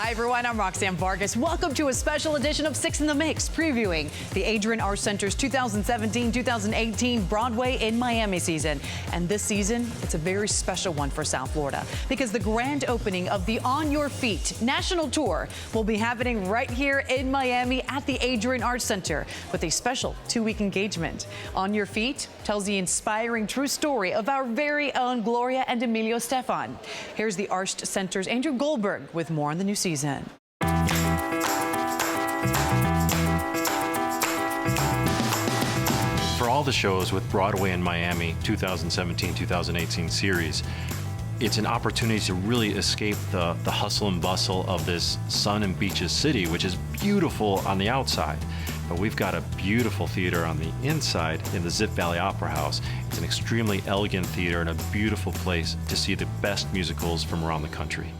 Hi everyone, I'm Roxanne Vargas. Welcome to a special edition of Six in the Mix, previewing the Adrian ARSHT Center's 2017-2018 Broadway in Miami season. And this season, it's a very special one for South Florida because the grand opening of the On Your Feet national tour will be happening right here in Miami at the Adrian ARSHT Center with a special 2-week engagement. On Your Feet tells the inspiring true story of our very own Gloria and Emilio Estefan. Here's the ARSHT Center's Andrew Goldberg with more on the new season. For all the shows with Broadway in Miami 2017-2018 series, it's an opportunity to really escape the hustle and bustle of this sun and beaches city, which is beautiful on the outside. But we've got a beautiful theater on the inside in the Zip Valley Opera House. It's an extremely elegant theater and a beautiful place to see the best musicals from around the country.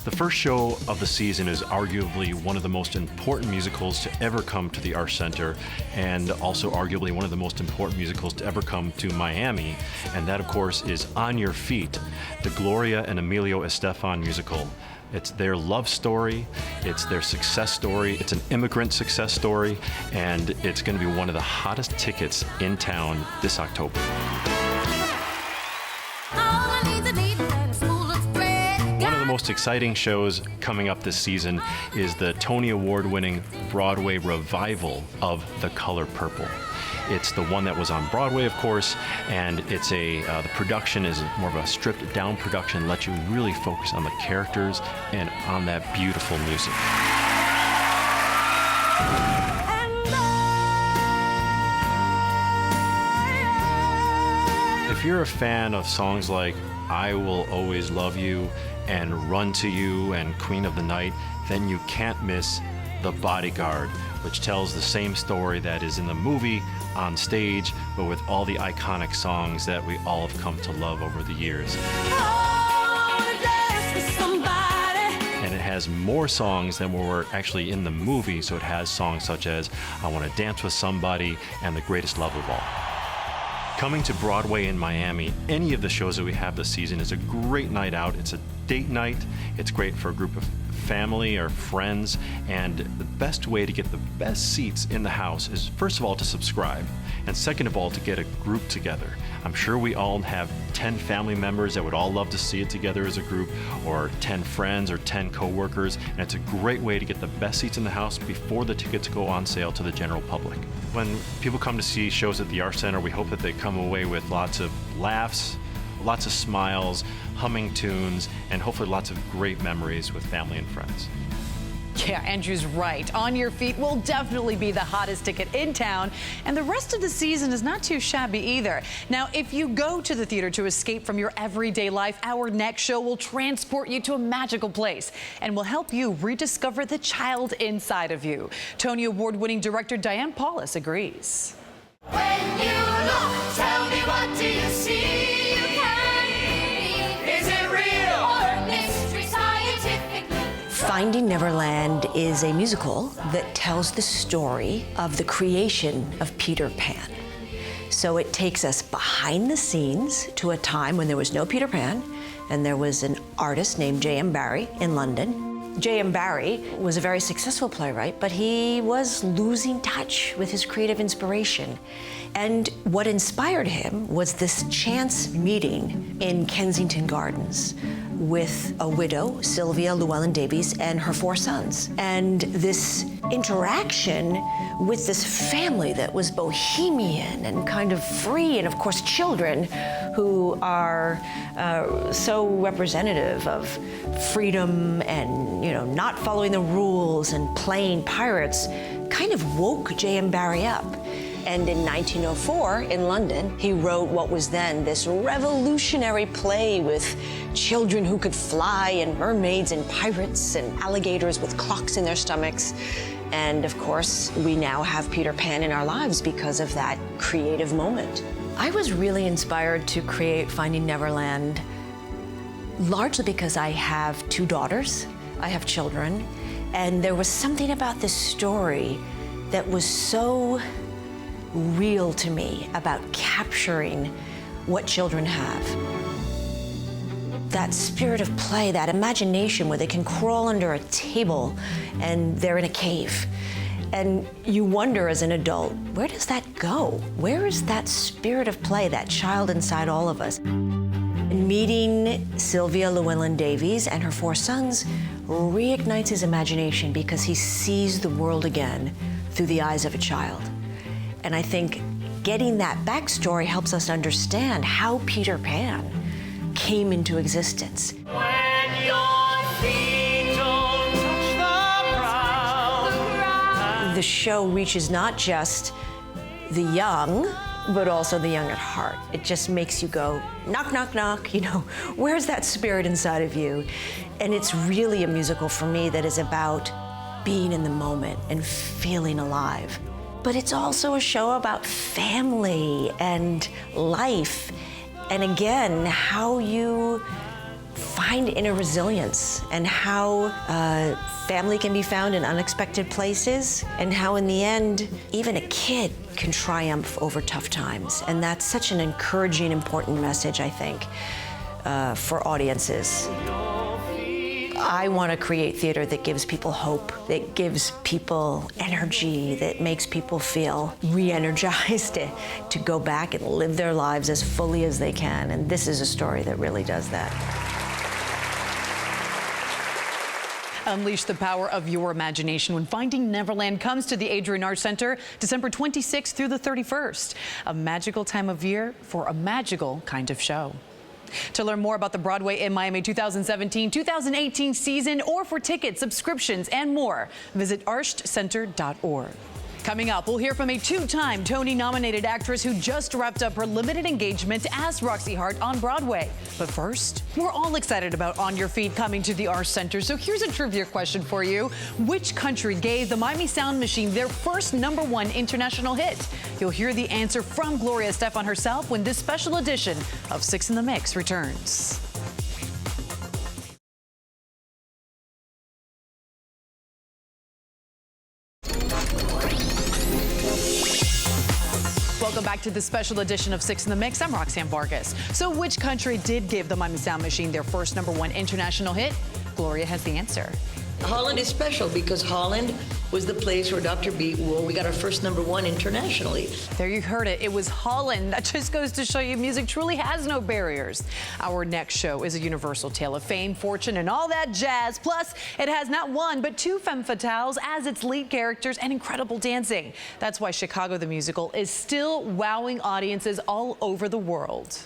The first show of the season is arguably one of the most important musicals to ever come to the ARSHT Center, and also arguably one of the most important musicals to ever come to Miami. And that, of course, is On Your Feet, the Gloria and Emilio Estefan musical. It's their love story, it's their success story, it's an immigrant success story, and it's going to be one of the hottest tickets in town this October. Most exciting shows coming up this season is the Tony Award-winning Broadway revival of The Color Purple. It's the one that was on Broadway, of course, and it's the production is more of a stripped-down production, lets you really focus on the characters and on that beautiful music. If you're a fan of songs like I Will Always Love You and Run to You and Queen of the Night, then you can't miss The Bodyguard, which tells the same story that is in the movie on stage, but with all the iconic songs that we all have come to love over the years. And it has more songs than were actually in the movie, so it has songs such as I Want to Dance with Somebody and The Greatest Love of All. Coming to Broadway in Miami, any of the shows that we have this season is a great night out. It's a date night. It's great for a group of family or friends. And the best way to get the best seats in the house is, first of all, to subscribe. And second of all, to get a group together. I'm sure we all have 10 family members that would all love to see it together as a group, or 10 friends or 10 coworkers. And it's a great way to get the best seats in the house before the tickets go on sale to the general public. When people come to see shows at the ARSHT Center, we hope that they come away with lots of laughs, lots of smiles, humming tunes, and hopefully lots of great memories with family and friends. Yeah, Andrew's right. On Your Feet will definitely be the hottest ticket in town, and the rest of the season is not too shabby either. Now, if you go to the theater to escape from your everyday life, our next show will transport you to a magical place and will help you rediscover the child inside of you. Tony Award-winning director Diane Paulus agrees. When you look, tell me, what do you see? Finding Neverland is a musical that tells the story of the creation of Peter Pan. So it takes us behind the scenes to a time when there was no Peter Pan, and there was an artist named J.M. Barrie in London. J.M. Barrie was a very successful playwright, but he was losing touch with his creative inspiration. And what inspired him was this chance meeting in Kensington Gardens with a widow, Sylvia Llewellyn Davies, and her 4 sons. And this interaction with this family that was bohemian and kind of free, and of course children who are so representative of freedom and, you know, not following the rules and playing pirates, kind of woke J.M. Barrie up. And in 1904, in London, he wrote what was then this revolutionary play with children who could fly, and mermaids and pirates and alligators with clocks in their stomachs. And of course, we now have Peter Pan in our lives because of that creative moment. I was really inspired to create Finding Neverland largely because I have 2 daughters, I have children, and there was something about this story that was so real to me about capturing what children have. That spirit of play, that imagination where they can crawl under a table and they're in a cave. And you wonder as an adult, where does that go? Where is that spirit of play, that child inside all of us? And meeting Sylvia Llewellyn-Davies and her 4 sons reignites his imagination because he sees the world again through the eyes of a child. And I think getting that backstory helps us understand how Peter Pan came into existence. When your feet don't touch the ground. The show reaches not just the young, but also the young at heart. It just makes you go, knock, knock, knock, you know, where's that spirit inside of you? And it's really a musical for me that is about being in the moment and feeling alive. But it's also a show about family and life. And again, how you find inner resilience and how family can be found in unexpected places, and how in the end, even a kid can triumph over tough times. And that's such an encouraging, important message, I think, for audiences. I want to create theater that gives people hope, that gives people energy, that makes people feel re-energized to go back and live their lives as fully as they can. And this is a story that really does that. Unleash the power of your imagination when Finding Neverland comes to the Adrian Arts Center December 26th through the 31st. A magical time of year for a magical kind of show. To learn more about the Broadway in Miami 2017-2018 season, or for tickets, subscriptions, and more, visit ARSHTcenter.org. Coming up, we'll hear from a 2-time Tony-nominated actress who just wrapped up her limited engagement as Roxy Hart on Broadway. But first, we're all excited about On Your Feet coming to the ARSHT Center. So here's a trivia question for you. Which country gave the Miami Sound Machine their first #1 international hit? You'll hear the answer from Gloria Estefan herself when this special edition of 6 in the Mix returns. Welcome back to the special edition of 6 in the Mix. I'm Roxanne Vargas. So which country did give the Miami Sound Machine their first #1 international hit? Gloria has the answer. Holland is special because Holland was the place where Dr. B, well, we got our first #1 internationally. There you heard it. It was Holland. That just goes to show you music truly has no barriers. Our next show is a universal tale of fame, fortune, and all that jazz. Plus, it has not 1, but 2 femme fatales as its lead characters and incredible dancing. That's why Chicago the Musical is still wowing audiences all over the world.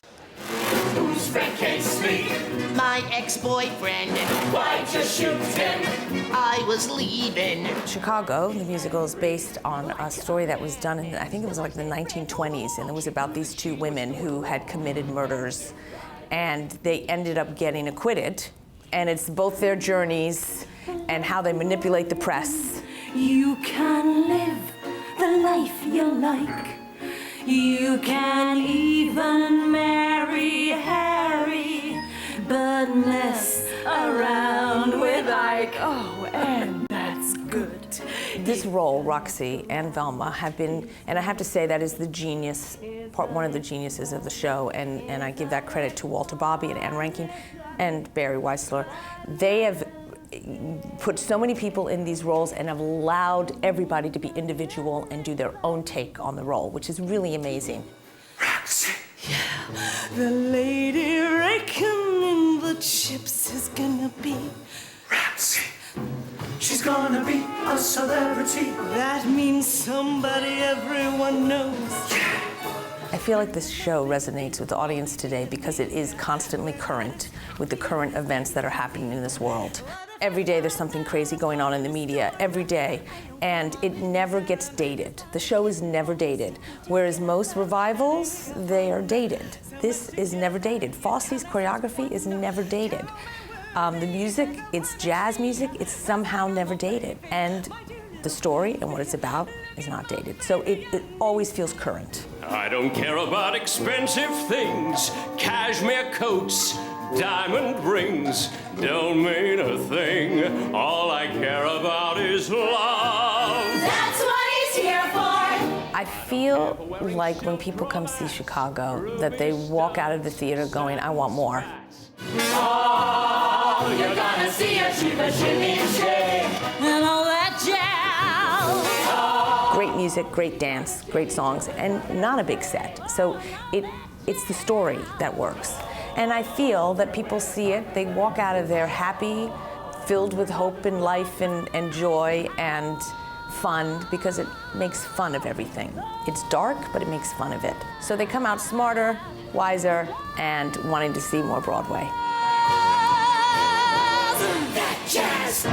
Whose friend can speak? My ex-boyfriend. Why'd you shoot him? I was leaving. Chicago, the musical, is based on a story that was done in, I think it was like the 1920s, and it was about these 2 women who had committed murders, and they ended up getting acquitted. And it's both their journeys and how they manipulate the press. You can live the life you like. You can even marry Harry, but mess around with Ike. Oh, and that's good. This role, Roxy and Velma, have been, and I have to say that is the genius, one of the geniuses of the show, and I give that credit to Walter Bobby and Anne Rankin and Barry Weissler. They have put so many people in these roles and have allowed everybody to be individual and do their own take on the role, which is really amazing. Roxy. Yeah, the lady raking in the chips is gonna be Roxy. She's gonna be a celebrity. That means somebody everyone knows. I feel like this show resonates with the audience today because it is constantly current with the current events that are happening in this world. Every day there's something crazy going on in the media, every day, and it never gets dated. The show is never dated, whereas most revivals, they are dated. This is never dated. Fosse's choreography is never dated. The music, it's jazz music, it's somehow never dated. And the story and what it's about is not dated. So it always feels current. I don't care about expensive things, cashmere coats, diamond rings, don't mean a thing. All I care about is love. That's what he's here for. I feel like when people come see Chicago, that they walk out of the theater going, I want more. Oh, you're gonna see a shiver, shimmy, shake, and all that jazz. Great music, great dance, great songs, and not a big set. So it's the story that works. And I feel that people see it, they walk out of there happy, filled with hope in life and joy and fun, because it makes fun of everything. It's dark, but it makes fun of it. So they come out smarter, wiser, and wanting to see more Broadway. That jazz.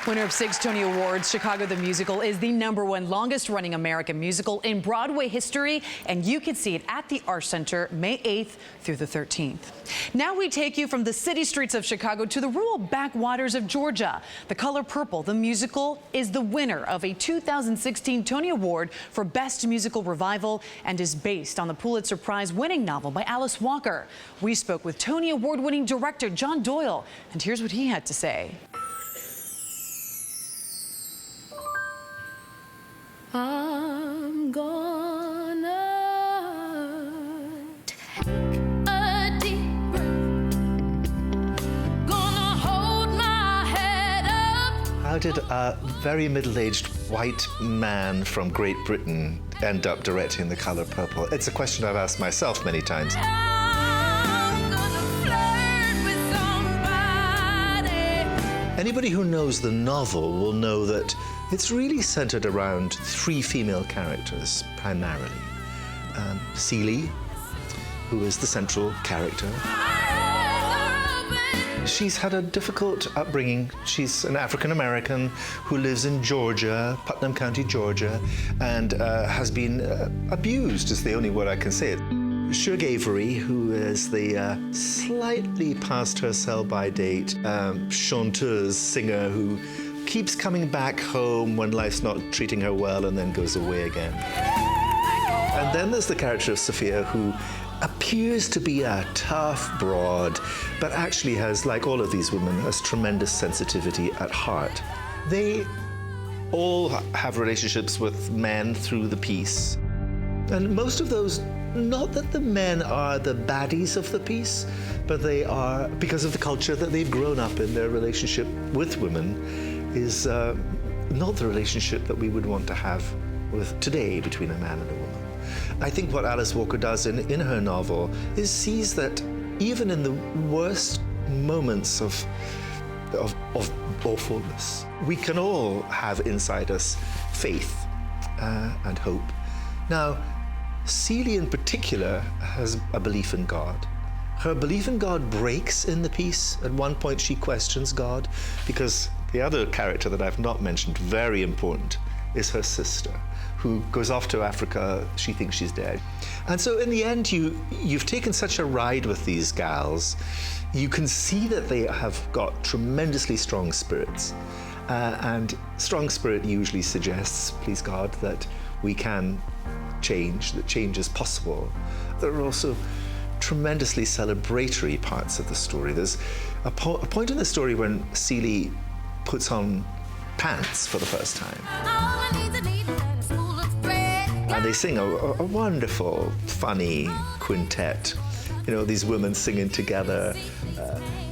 Winner of 6 Tony Awards, Chicago the Musical is the #1 longest-running American musical in Broadway history, and you can see it at the ARSHT Center May 8th through the 13th. Now we take you from the city streets of Chicago to the rural backwaters of Georgia. The Color Purple, the musical, is the winner of a 2016 Tony Award for Best Musical Revival and is based on the Pulitzer Prize-winning novel by Alice Walker. We spoke with Tony Award-winning director John Doyle, and here's what he had to say. I'm gonna take a deep breath, gonna hold my head up. How did a very middle-aged white man from Great Britain end up directing The Color Purple? It's a question I've asked myself many times. I'm gonna flirt with somebody. Anybody who knows the novel will know that it's really centered around 3 female characters, primarily. Celie, who is the central character. She's had a difficult upbringing. She's an African-American who lives in Georgia, Putnam County, Georgia, and has been abused, is the only word I can say it. Shug Avery, who is the slightly past her sell-by date chanteuse, singer who keeps coming back home when life's not treating her well and then goes away again. And then there's the character of Sophia, who appears to be a tough broad, but actually has, like all of these women, has tremendous sensitivity at heart. They all have relationships with men through the piece. And most of those, not that the men are the baddies of the piece, but they are, because of the culture that they've grown up in, their relationship with women is not the relationship that we would want to have with today between a man and a woman. I think what Alice Walker does in her novel is sees that even in the worst moments of awfulness, we can all have inside us faith and hope. Now, Celie in particular has a belief in God. Her belief in God breaks in the piece. At one point she questions God, because the other character that I've not mentioned, very important, is her sister, who goes off to Africa. She thinks she's dead. And so in the end, you've taken such a ride with these gals. You can see that they have got tremendously strong spirits. And strong spirit usually suggests, please God, that we can change, that change is possible. There are also tremendously celebratory parts of the story. There's a point in the story when Celie puts on pants for the first time. And they sing a wonderful, funny quintet. You know, these women singing together.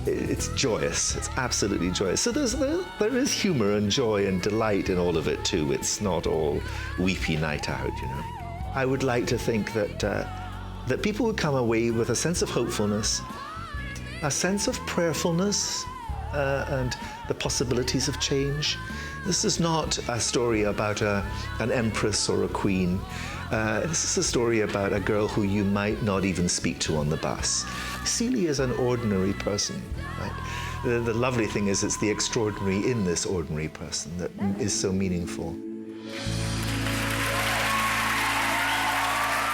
It's joyous. It's absolutely joyous. So there is humor and joy and delight in all of it too. It's not all weepy night out, you know. I would like to think that that people would come away with a sense of hopefulness, a sense of prayerfulness, and the possibilities of change. This is not a story about an empress or a queen. This is a story about a girl who you might not even speak to on the bus. Celie is an ordinary person, right? The lovely thing is it's the extraordinary in this ordinary person that is so meaningful.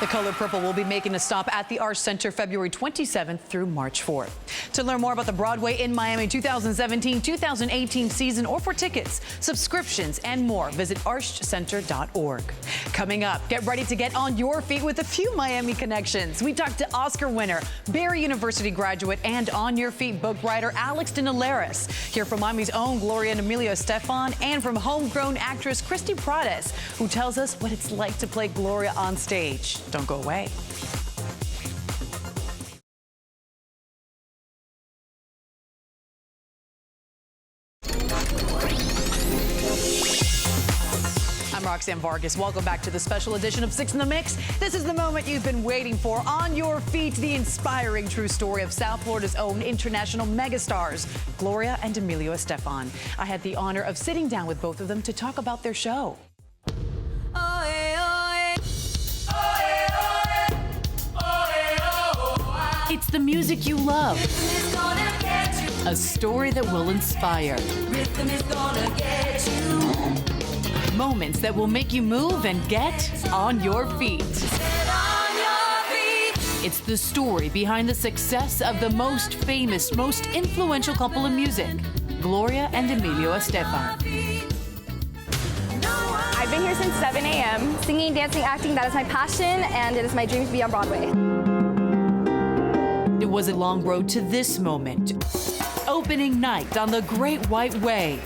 The Color Purple will be making a stop at the ARSHT Center February 27th through March 4th. To learn more about the Broadway in Miami 2017-2018 season, or for tickets, subscriptions, and more, visit arshtcenter.org. Coming up, get ready to get on your feet with a few Miami connections. We talked to Oscar winner, Barry University graduate, and On Your Feet book writer Alex Dinelaris. Hear from Miami's own Gloria and Emilio Estefan, and from homegrown actress Christy Prades, who tells us what it's like to play Gloria on stage. Don't go away. I'm Roxanne Vargas. Welcome back to the special edition of Six in the Mix. This is the moment you've been waiting for. On Your Feet, the inspiring true story of South Florida's own international megastars, Gloria and Emilio Estefan. I had the honor of sitting down with both of them to talk about their show. It's the music you love. A story that will inspire. Moments that will make you move and get on your feet. It's the story behind the success of the most famous, most influential couple in music, Gloria and Emilio Estefan. I've been here since 7 a.m. Singing, dancing, acting, that is my passion, and it is my dream to be on Broadway. It was a long road to this moment. Opening night on the Great White Way.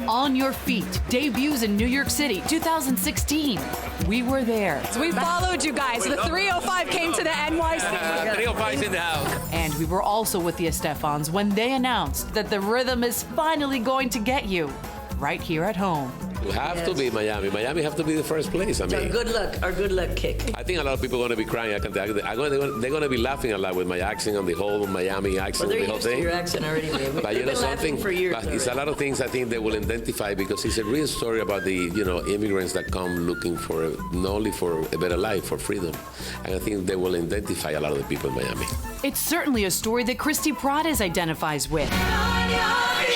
On Your Feet debuts in New York City, 2016. We were there. So we followed you guys. The 305 came to the NYC. 305's in the house. And we were also with the Estefans when they announced that the rhythm is finally going to get you right here at home. We have to be Miami. Miami have to be the first place. I mean, our good luck kick. I think a lot of people are going to be crying. I can tell you. They're going to be laughing a lot with my accent and the whole Miami accent, Well, the whole thing. Your accent already. But you know something? For years but it's a lot of things I think they will identify, because it's a real story about the immigrants that come looking for not only for a better life, for freedom, and I think they will identify a lot of the people in Miami. It's certainly a story that Christy Prades identifies with.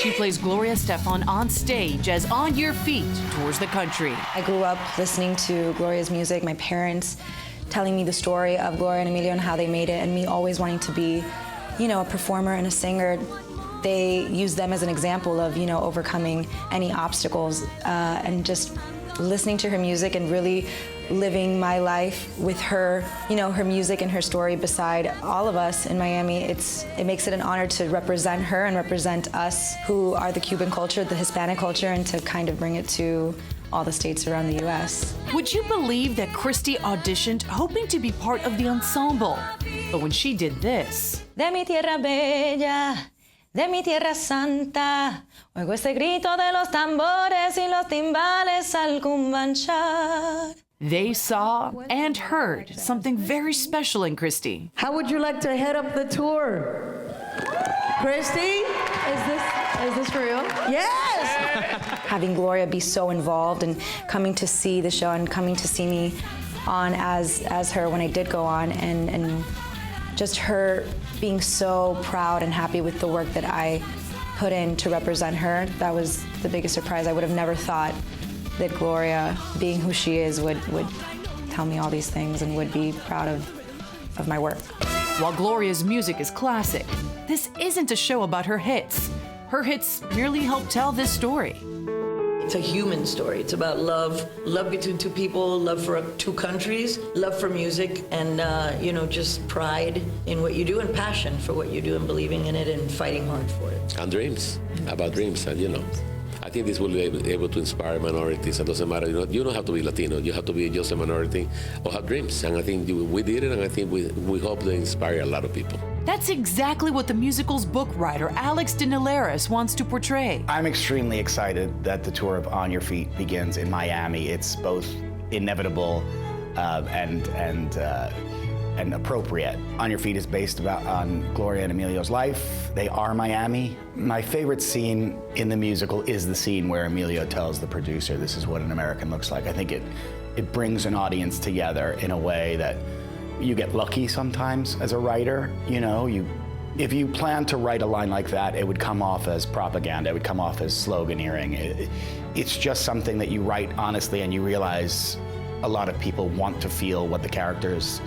She plays Gloria Estefan on stage as On Your Feet tours the country. I grew up listening to Gloria's music, my parents telling me the story of Gloria and Emilio and how they made it, and me always wanting to be, a performer and a singer. They used them as an example of, overcoming any obstacles, and just listening to her music and really living my life with her, her music and her story beside all of us in Miami. It makes it an honor to represent her and represent us who are the Cuban culture, the Hispanic culture, and to kind of bring it to all the states around the U.S. Would you believe that Christy auditioned hoping to be part of the ensemble? But when she did this... De mi tierra bella, de mi tierra santa, oigo este grito de los tambores y los timbales al cumbanchar. They saw and heard something very special in Christy. How would you like to head up the tour? Christy? Is this for real? Yes! Having Gloria be so involved and coming to see the show and coming to see me on as her when I did go on, and just her being so proud and happy with the work that I put in to represent her, that was the biggest surprise. I would have never thought that Gloria, being who she is, would tell me all these things and would be proud of my work. While Gloria's music is classic, this isn't a show about her hits. Her hits merely help tell this story. It's a human story. It's about love between two people, love for two countries, love for music, and just pride in what you do and passion for what you do and believing in it and fighting hard for it. And dreams, about dreams, and I think this will be able to inspire minorities. It doesn't matter, you don't have to be Latino. You have to be just a minority or have dreams. And I think we did it, and I think we hope to inspire a lot of people. That's exactly what the musical's book writer, Alex Dinelaris, wants to portray. I'm extremely excited that the tour of On Your Feet begins in Miami. It's both inevitable and appropriate. On Your Feet is based on Gloria and Emilio's life. They are Miami. My favorite scene in the musical is the scene where Emilio tells the producer, "This is what an American looks like." I think it brings an audience together in a way that you get lucky sometimes as a writer. If you plan to write a line like that, it would come off as propaganda. It would come off as sloganeering. It's just something that you write honestly, and you realize, a lot of people want to feel what the character is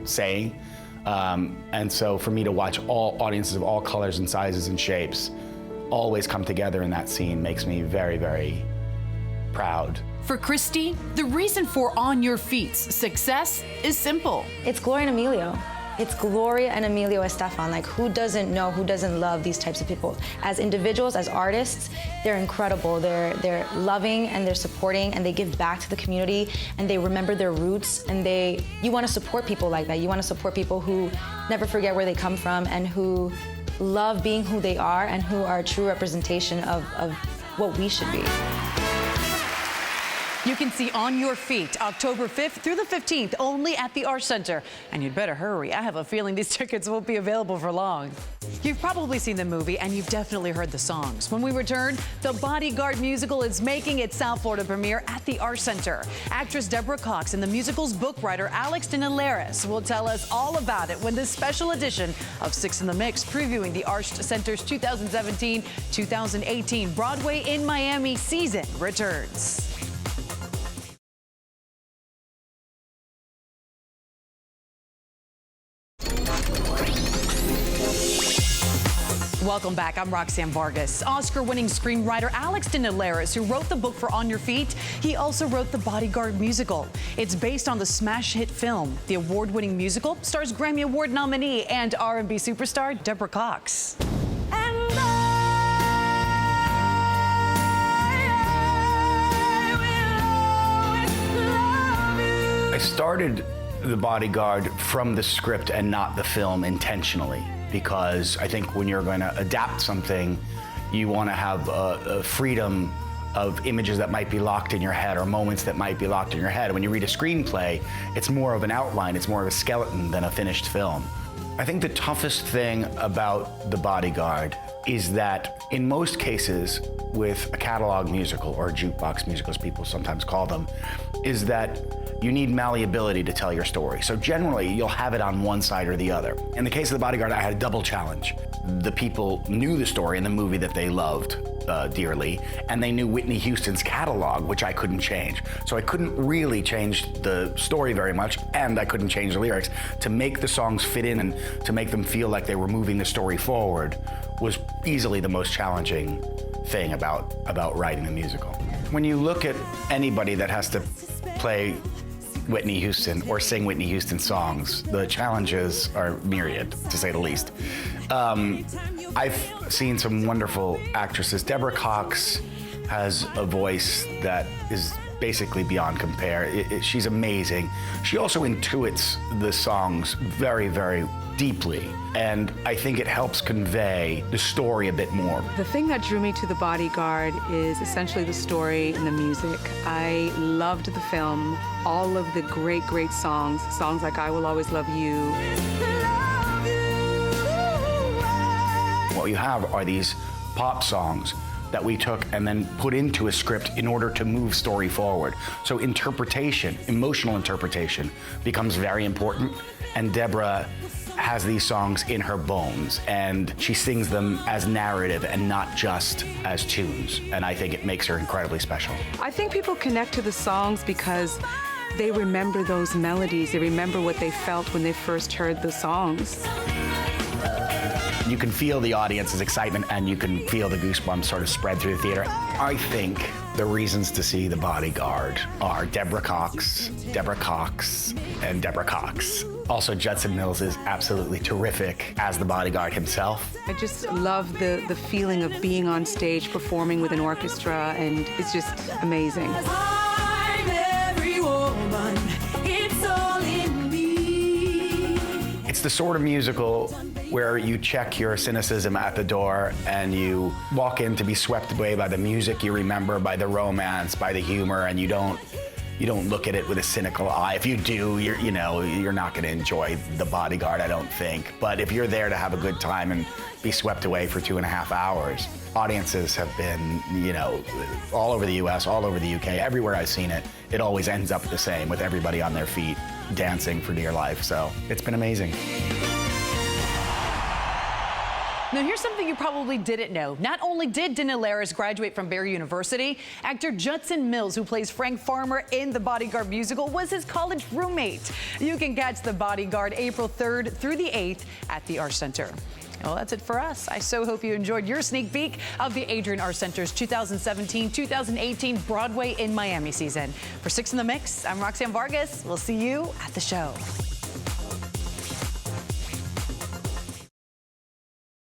saying. And so for me to watch all audiences of all colors and sizes and shapes always come together in that scene makes me very, very proud. For Christy, the reason for On Your Feet's success is simple. It's Gloria and Emilio. It's Gloria and Emilio Estefan. Like, who doesn't know, who doesn't love these types of people? As individuals, as artists, they're incredible. They're loving and they're supporting and they give back to the community and they remember their roots and you want to support people like that. You want to support people who never forget where they come from and who love being who they are and who are a true representation of what we should be. You can see On Your Feet October 5th through the 15th only at the ARSHT Center. And you'd better hurry. I have a feeling these tickets won't be available for long. You've probably seen the movie and you've definitely heard the songs. When we return, the Bodyguard musical is making its South Florida premiere at the ARSHT Center. Actress Deborah Cox and the musical's book writer Alex Dinelaris will tell us all about it when this special edition of Six in the Mix previewing the ARSHT Center's 2017-2018 Broadway in Miami season returns. Welcome back. I'm Roxanne Vargas. Oscar-winning screenwriter Alex Dinelaris, who wrote the book for On Your Feet, he also wrote the Bodyguard musical. It's based on the smash hit film. The award-winning musical stars Grammy Award nominee and R&B superstar Deborah Cox. I started The Bodyguard from the script and not the film intentionally, because I think when you're going to adapt something, you want to have a freedom of images that might be locked in your head or moments that might be locked in your head. When you read a screenplay, it's more of an outline, it's more of a skeleton than a finished film. I think the toughest thing about The Bodyguard is that in most cases with a catalog musical, or a jukebox musical as people sometimes call them, is that you need malleability to tell your story. So generally, you'll have it on one side or the other. In the case of The Bodyguard, I had a double challenge. The people knew the story in the movie that they loved dearly, and they knew Whitney Houston's catalog, which I couldn't change. So I couldn't really change the story very much, and I couldn't change the lyrics. To make the songs fit in and to make them feel like they were moving the story forward was easily the most challenging thing about writing a musical. When you look at anybody that has to play Whitney Houston or sing Whitney Houston songs, the challenges are myriad, to say the least. I've seen some wonderful actresses. Deborah Cox has a voice that is basically beyond compare. She's amazing. She also intuits the songs very, very deeply, and I think it helps convey the story a bit more. The thing that drew me to The Bodyguard is essentially the story and the music. I loved the film, all of the great, great songs like I Will Always Love You. What you have are these pop songs that we took and then put into a script in order to move story forward. So interpretation, emotional interpretation, becomes very important, and Deborah has these songs in her bones, and she sings them as narrative and not just as tunes, and I think it makes her incredibly special. I think people connect to the songs because they remember those melodies, they remember what they felt when they first heard the songs. You can feel the audience's excitement, and you can feel the goosebumps sort of spread through the theater. I think the reasons to see The Bodyguard are Deborah Cox, and Deborah Cox. Also, Judson Mills is absolutely terrific as the bodyguard himself. I just love the feeling of being on stage performing with an orchestra, and it's just amazing. I'm every woman, it's all in me. It's the sort of musical where you check your cynicism at the door and you walk in to be swept away by the music you remember, by the romance, by the humor, and you don't look at it with a cynical eye. If you do, you're not going to enjoy The Bodyguard, I don't think. But if you're there to have a good time and be swept away for 2.5 hours, audiences have been, all over the US, all over the UK, everywhere I've seen it, it always ends up the same, with everybody on their feet dancing for dear life. So it's been amazing. Now, here's something you probably didn't know. Not only did Denny Laris graduate from Barry University, actor Judson Mills, who plays Frank Farmer in the Bodyguard musical, was his college roommate. You can catch the Bodyguard April 3rd through the 8th at the ARSHT Center. Well, that's it for us. I so hope you enjoyed your sneak peek of the Adrian ARSHT Center's 2017-2018 Broadway in Miami season. For 6 in the Mix, I'm Roxanne Vargas. We'll see you at the show.